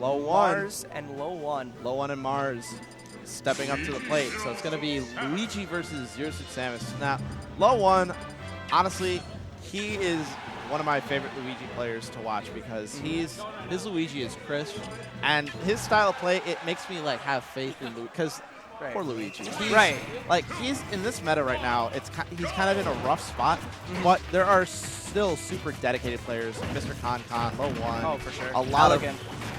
LOE1. Mars and LOE1. LOE1 and Mars stepping up to the plate. So it's going to be Luigi versus Zero Suit Samus. Now, LOE1, honestly, he is one of my favorite Luigi players to watch because his Luigi is crisp, and his style of play, it makes me like have faith in Luigi because poor Luigi. He's in this meta right now. He's kind of in a rough spot, but there are still super dedicated players, Mr. Con, LOE1. Oh, for sure. A lot of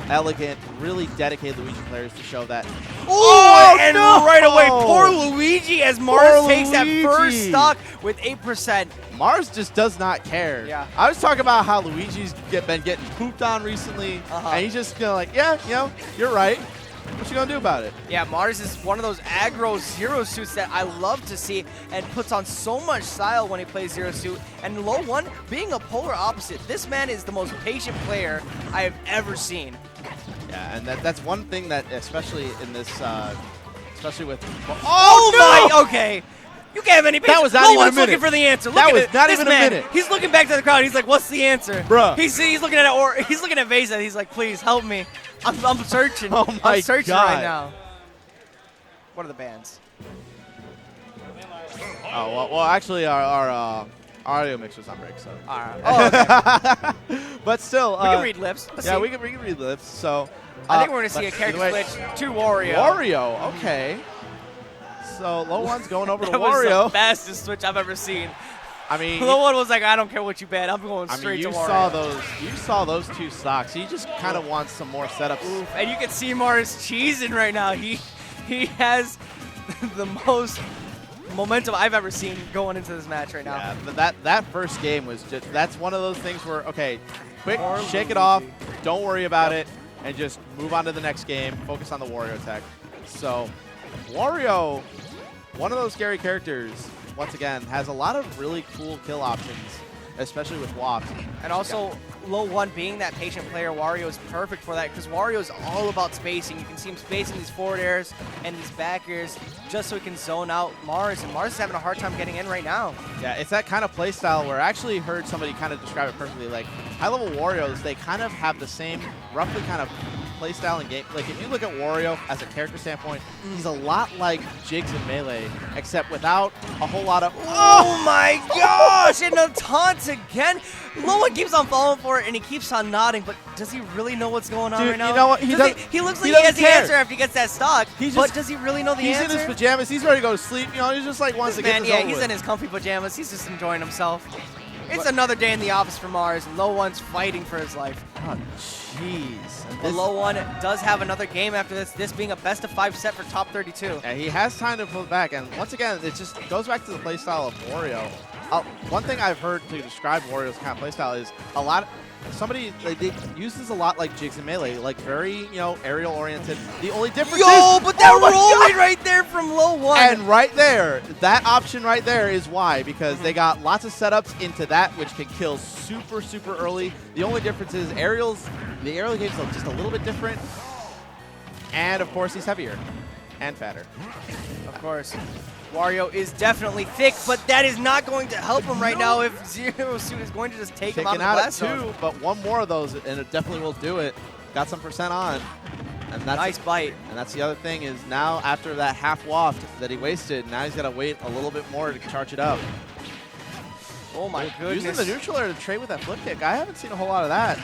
elegant, really dedicated Luigi players to show that. Oh, and right away, poor Luigi as Mars takes that first stock with 8%. Mars just does not care. Yeah. I was talking about how Luigi's been getting pooped on recently, and he's just like, yeah, you're right. What you gonna do about it? Yeah, Mars is one of those aggro Zero Suits that I love to see and puts on so much style when he plays Zero Suit. And LOE1 being a polar opposite. This man is the most patient player I have ever seen. Yeah, and that's one thing that, especially in this, especially with. Okay. You can't have any patience. That was not even a minute. Looking for the answer. That was not even a minute. He's looking back to the crowd. He's like, "What's the answer, bruh?" He's looking at he's looking at Vesa. He's like, "Please help me. I'm searching. Oh my I'm searching God. right now." What are the bands? Oh well, actually, our audio mix was on break, so. All right. Oh, okay. But still, we can read lips. Let's see. we can read lips. So. I think we're gonna see a character switch to Wario. Wario, okay. So LOE1's going over to that Wario. That was the fastest switch I've ever seen. I mean, LOE1 was like, I don't care what you bet, I'm going straight to Wario. You saw those two stocks. He just kind of wants some more setups. Oof. And you can see Mars cheesing right now. He has the most momentum I've ever seen going into this match right now. Yeah, but that first game was just, that's one of those things where, okay, quick, shake it off, don't worry about it, and just move on to the next game, focus on the Wario tech. So Wario, one of those scary characters, once again, has a lot of really cool kill options, especially with Waft. And also, LOE1 being that patient player, Wario is perfect for that because Wario is all about spacing. You can see him spacing these forward airs and these back airs just so he can zone out Mars, and Mars is having a hard time getting in right now. Yeah, it's that kind of play style where I actually heard somebody kind of describe it perfectly. Like, high-level Warios, they kind of have the same, roughly kind of play style and game. Like, if you look at Wario as a character standpoint, he's a lot like Jigs in Melee, except without a whole lot of. Oh my gosh! And the taunts again. LOE1 keeps on falling for it, and he keeps on nodding, but does he really know what's going on right now? You know what? He looks like he has the answer after he gets that stock, but does he really know the answer? He's in his pajamas. He's ready to go to sleep. You know, he just like wants to get this over he's with. in his comfy pajamas. He's just enjoying himself. It's another day in the office for Mars, and LOE1's fighting for his life. Oh, jeez. But LOE1 does have another game after this being a best-of-5 set for top 32. And he has time to pull back, and once again, it just goes back to the playstyle of Wario. One thing I've heard to describe Wario's kind of playstyle is somebody they uses a lot like Jigs in Melee, like very, aerial oriented. The only difference is, but that rolling right there from LOE1. And right there, that option right there is why, because they got lots of setups into that, which can kill super, super early. The only difference is the aerial games are just a little bit different. And of course, he's heavier and fatter. Of course. Wario is definitely thick, but that is not going to help him right now if Zero Suit is going to just take him out of the blast zone. But one more of those, and it definitely will do it. Got some percent on. And that's nice bite. And that's the other thing is now after that half waft that he wasted, now he's got to wait a little bit more to charge it up. Oh my goodness. Using the neutral air to trade with that flip kick. I haven't seen a whole lot of that.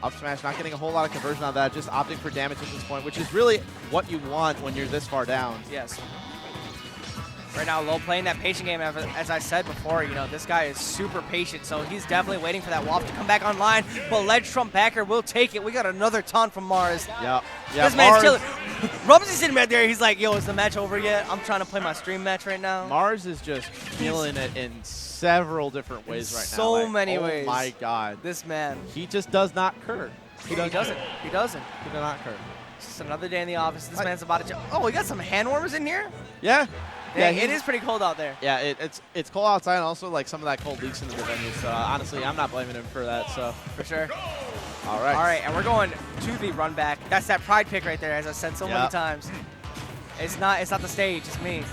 Up smash, not getting a whole lot of conversion on that, just opting for damage at this point, which is really what you want when you're this far down. Yes. Right now, LOE playing that patient game, as I said before, this guy is super patient, so he's definitely waiting for that waft to come back online, but Ledge Trump backer will take it. We got another taunt from Mars. Yeah, this man's chilling. Rumsey's sitting back there, he's like, yo, is the match over yet? I'm trying to play my stream match right now. Mars is just feeling it in several different ways right now. So many ways. Oh my God. This man. He just does not cur. He doesn't. He doesn't. He does not cur. It's just another day in the office. This man's about to Oh, we got some hand warmers in here? Yeah. Yeah, it is pretty cold out there. Yeah, it's cold outside, and also like some of that cold leaks into the venue. So honestly, I'm not blaming him for that. So for sure. All right. All right, and we're going to the run back. That's that pride pick right there, as I said so many times. It's not the stage, it's me.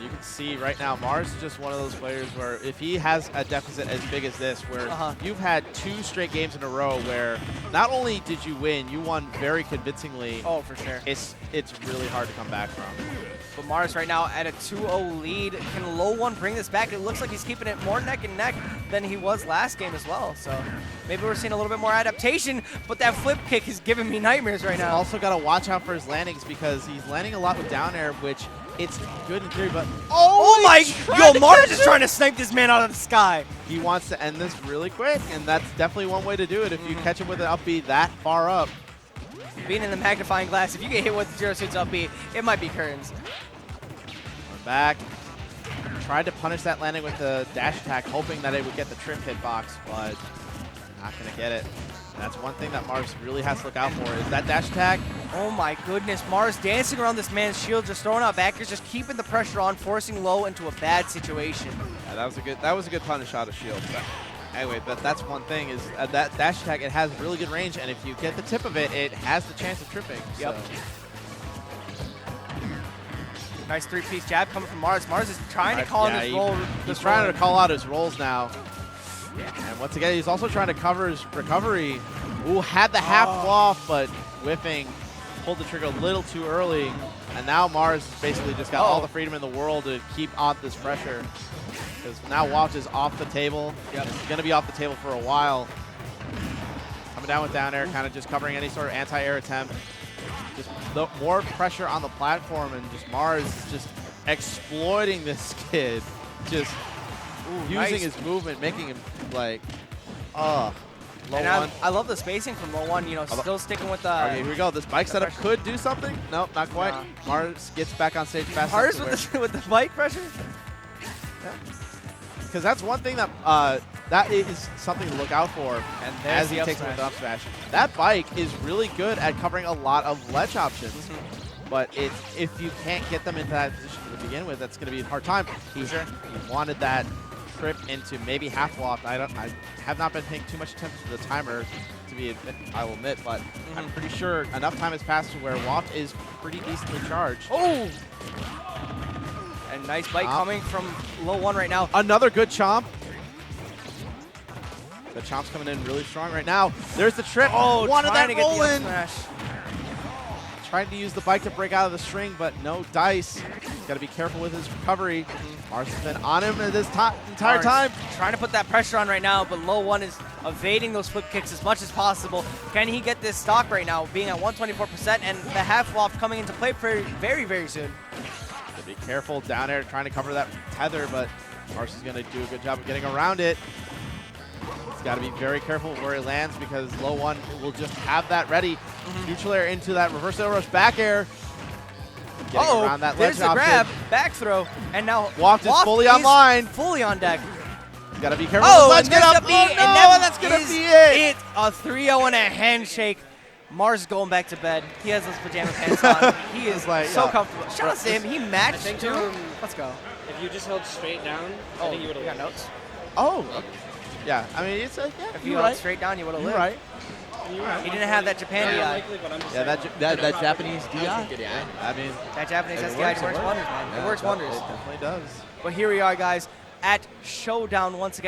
you can see right now, Mars is just one of those players where if he has a deficit as big as this, where you've had 2 straight games in a row where not only did you win, you won very convincingly. Oh, for sure. It's really hard to come back from. But Mars right now at a 2-0 lead. Can LOE1 bring this back? It looks like he's keeping it more neck and neck than he was last game as well. So maybe we're seeing a little bit more adaptation, but that flip kick is giving me nightmares right now. He's also got to watch out for his landings because he's landing a lot with down air, which it's good in theory, but oh my, yo, Mars is trying to snipe this man out of the sky. He wants to end this really quick, and that's definitely one way to do it. If you catch him with an up B that far up. Being in the magnifying glass, if you get hit with Zero Suit's up B, it might be curtains. We're back. Tried to punish that landing with the dash attack, hoping that it would get the trip hitbox, but not going to get it. And that's one thing that Mars really has to look out for is that dash attack. Oh my goodness, Mars dancing around this man's shield, just throwing out backers, just keeping the pressure on, forcing Low into a bad situation. Yeah, that was a good punish out of shield. But anyway, that's one thing is that dash attack, it has really good range, and if you get the tip of it, it has the chance of tripping. Yep. So. Nice 3-piece jab coming from Mars. Mars is trying to call in his roll. He's trying to call out his rolls now. And once again, he's also trying to cover his recovery. Ooh, had the half off, but whiffing. Pulled the trigger a little too early. And now Mars basically just got all the freedom in the world to keep on this pressure. Because now Waft is off the table. Yep. He's going to be off the table for a while. Coming down with down air, kind of just covering any sort of anti-air attempt. Just more pressure on the platform, and just Mars just exploiting this kid. Just using his movement, making him like, LOE1. I love the spacing from LOE1, you know, still sticking with the... Okay, here we go. This bike setup could do something. Nope, not quite. Nah. Mars gets back on stage fast. Mars with the bike pressure? Because that's one thing that that is something to look out for. And as he takes him with the up smash. That bike is really good at covering a lot of ledge options. But if you can't get them into that position to begin with, that's going to be a hard time. He wanted that trip into maybe half waft. I have not been paying too much attention to the timer, I will admit, but I'm pretty sure enough time has passed to where waft is pretty decently charged. Oh! And nice bite coming from LOE1 right now. Another good chomp. The chomp's coming in really strong right now. There's the trip. Oh, wanted that roll in. Smash. Trying to use the bike to break out of the string, but no dice. Got to be careful with his recovery. Mars has been on him this entire time. Trying to put that pressure on right now, but LOE1 is evading those flip kicks as much as possible. Can he get this stock right now, being at 124%, and the half waft coming into play very, very soon. Be careful down air, trying to cover that tether, but Mars is going to do a good job of getting around it. He's got to be very careful where he lands because LOE1 will just have that ready. Neutral air into that reverse air rush back air. Around that there's the grab, back throw, and now Waft is fully online. Fully on deck. Got to be careful. Let's get up. And that's going to be it. A 3-0 and a handshake. Mars is going back to bed. He has those pajama pants on. He is like so comfortable. Shout out to him. He matched too. Let's go. If you just held straight down, I think you would have got notes. Yeah. I mean, it's if you held straight down, you would have lived. Right. He didn't have that Japan DI. That Japanese DI. I mean, that Japanese SDI works wonders, man. It works wonders. It definitely does. But here we are, guys, at Showdown once again.